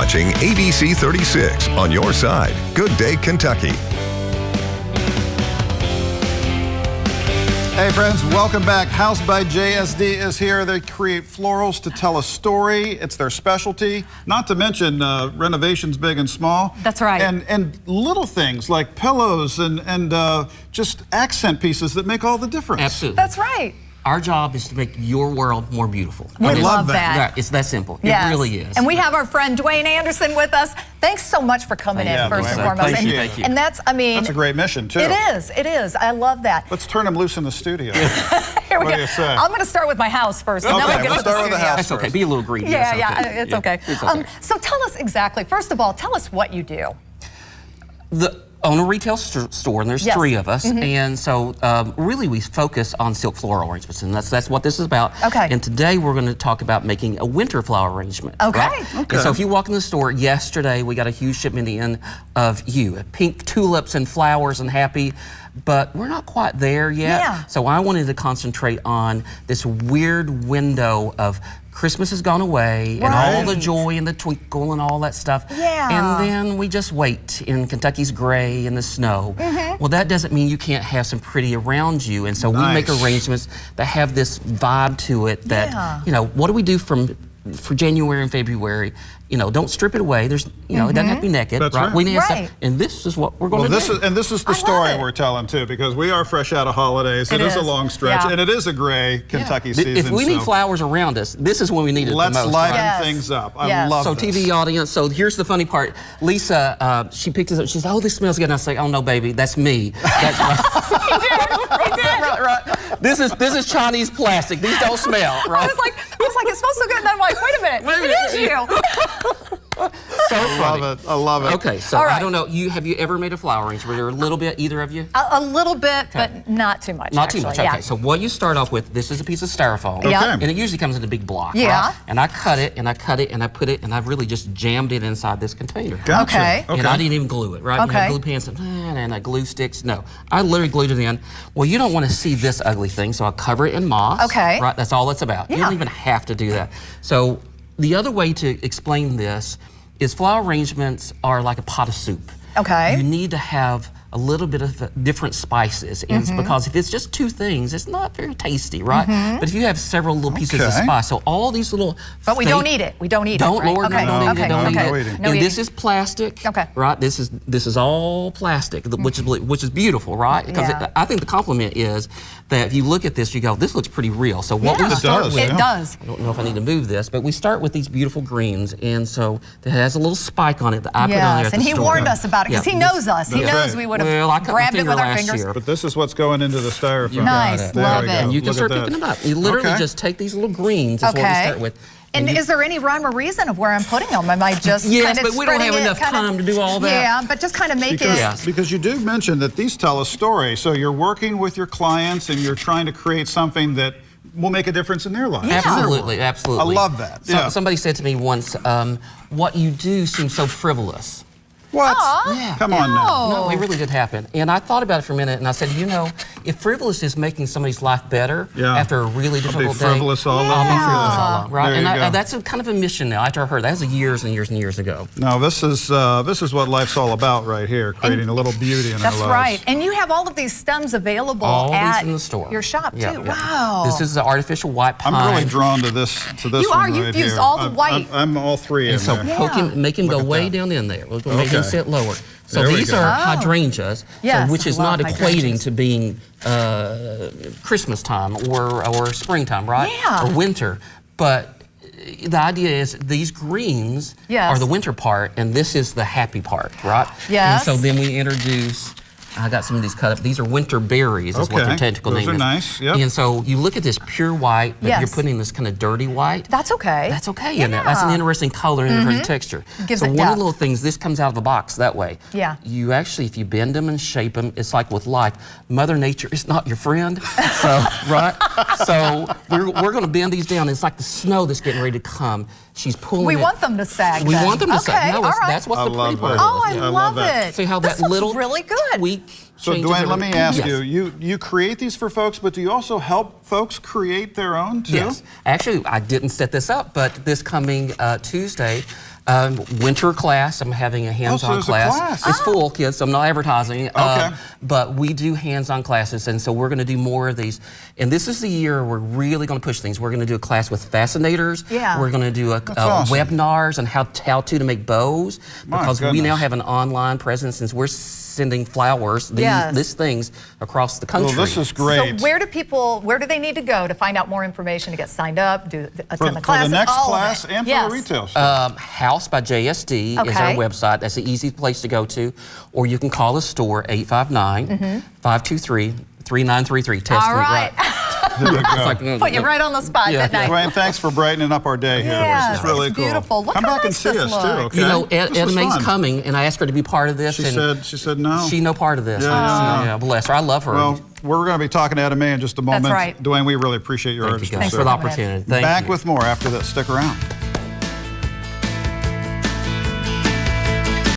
watching ABC 36 on your side. Good day, Kentucky. Hey friends, welcome back. House by J.S.D. is here. They create florals to tell a story. It's their specialty. Not to mention renovations big and small. That's right. And little things like pillows and just accent pieces that make all the difference. Absolutely. That's right. Our job is to make your world more beautiful. We love that. It's that simple. Yes. It really is. And we have our friend Dwayne Anderson with us. Thanks so much for coming in, first and foremost. Thank you. And that's, I mean... That's a great mission, too. It is. I love that. Let's turn him loose in the studio. Here we What go. do you say? I'm going to start with my house first. And Okay, then we'll we'll get to start with the house That's okay. first. Be a little greedy. It's okay. It's okay. So tell us exactly, first of all, tell us what you do. Own a retail store, and there's three of us, and so really we focus on silk floral arrangements, and that's what this is about. Okay. And today we're going to talk about making a winter flower arrangement. Okay. Right? Okay. And so if you walk in the store yesterday, we got a huge shipment in of pink tulips and flowers and happy, but we're not quite there yet. Yeah. So I wanted to concentrate on this weird window of Christmas has gone away, and all the joy and the twinkle and all that stuff. Yeah. And then we just wait in Kentucky's gray and the snow. Well, that doesn't mean you can't have some pretty around you. And so we make arrangements that have this vibe to it that, you know, what do we do for January and February? You know, don't strip it away. There's, you know, it doesn't have to be naked. That's right. We need stuff, and this is what we're going to do. And this is the story we're telling, too, because we are fresh out of holidays. It is a long stretch, and it is a gray Kentucky season. If we need flowers around us, this is when we need it the most. Let's liven things up. I love So this. TV audience, so here's the funny part. Lyssa, she picked this up. She said, "Oh, this smells good." And I say, "Oh no, baby, that's me." That's He did. right. This is Chinese plastic. These don't smell, right? I was like, it smells so good, and then I'm like, wait a minute, it is you. So funny. I love it. Okay, so I don't know. Have you ever made a flower arrangement? Or a little bit, either of you? A little bit, but not too much. Not too much. Okay. So what you start off with, this is a piece of styrofoam. Yeah. And it usually comes in a big block. Yeah. Right? And I cut it, and I cut it, and I put it, and I've really just jammed it inside this container. Gotcha. Okay. And I didn't even glue it, right? Okay. You have glue pens and glue sticks. No, I literally glued it in. Well, you don't want to see this ugly thing, so I cover it in moss. Okay. Right. That's all it's about. You don't even have to do that. So the other way to explain this is flower arrangements are like a pot of soup. Okay. You need to have a little bit of different spices, and it's because if it's just two things, it's not very tasty, right? But if you have several little pieces of spice, so all these little But we don't eat it. We don't eat it. Don't, right? Lord, okay. don't eat it. Don't eat it. No and eating. this is plastic, right? This is all plastic, which is beautiful, right? Because I think the compliment is that if you look at this, you go, this looks pretty real. So what we start with, it does. I don't know if I need to move this, but we start with these beautiful greens, and so it has a little spike on it that I put on there at the and he store. warned us about it because he knows us. He knows we would have grabbed it with our fingers. But this is what's going into the styrofoam. Nice, love it. And you can start picking them up. You literally just take these little greens, is what we start with. And is there any rhyme or reason of where I'm putting them? Am I just yes, kind of but we don't have enough time to do all that. Yeah, but just kind of make it. Because you do mention that these tell a story. So you're working with your clients and you're trying to create something that will make a difference in their lives. Yeah. Absolutely, absolutely. I love that. Somebody said to me once, what you do seems so frivolous. What? Aww, Come on now. No, it really did happen. And I thought about it for a minute, and I said, you know, if frivolous is making somebody's life better after a really difficult day, I'll be frivolous all along. I'll be frivolous all along, right? And that's kind of a mission now. After I heard that was years and years and years ago. No, this is what life's all about right here, creating a little beauty in our lives. That's right. And you have all of these stems available in the store. Your shop yeah, too. Yeah. Wow. This is the artificial white pine. I'm really drawn to this. You are. You've used all the white. I'm all three in so there. make him go way down in there. We're going to make him sit lower. So these are hydrangeas, which is not equating to being Christmas time or springtime, right? Yeah. Or winter. But the idea is these greens are the winter part, and this is the happy part, right? Yes. And so then we introduce. I got some of these cut up. These are winter berries, is what their technical name is. Those are nice. Yep. And so you look at this pure white, but you're putting this kind of dirty white. That's okay. That's okay in there. That's an interesting color and interesting texture. Gives so it one depth. of the little things, this comes out of the box that way. Yeah. You actually, if you bend them and shape them, it's like with life. Mother Nature is not your friend. So, right? So we're going to bend these down. It's like the snow that's getting ready to come. She's pulling We want them to sag. We then. want them to sag. No, all right. that's what's the pretty part. Oh, I Yeah. love it. See how this that little looks really good. tweak So changes Dwayne, let me ask everything? you create these for folks, but do you also help folks create their own too? Yes. Actually, I didn't set this up, but this coming Tuesday, Winter class, I'm having a hands-on there's a class. class. It's full, kids, so I'm not advertising. Okay. But we do hands-on classes, and so we're going to do more of these. And this is the year we're really going to push things. We're going to do a class with fascinators. Yeah. We're going to do awesome. webinars on how to make bows, because we goodness. now have an online presence since we're sending flowers, these things across the country. Well, this is great. So where do they need to go to find out more information, to get signed up, attend the For classes, the next all of class it? and for Yes. the retail stuff. House by J.S.D. is our Okay. website. That's the easy place to go to. Or you can call the store, 859-523-3933. Test All me right. It's like, Put you right on the spot Yeah. that night. Dwayne, thanks for brightening up our day here. Yes, This is really it's cool. beautiful. Look Come how back and nice see this us too, looks. okay? You know, This was Edna Mae's fun. coming, and I asked her to be part of this. She and said no. She no part of this. Yeah. Bless her. I love her. Well, we're going to be talking to Edna Mae in just a moment. right. Dwayne, we really appreciate your Thank you artistry. guys Thanks for the for coming in. opportunity. Thank Back you. with more after this. Stick around.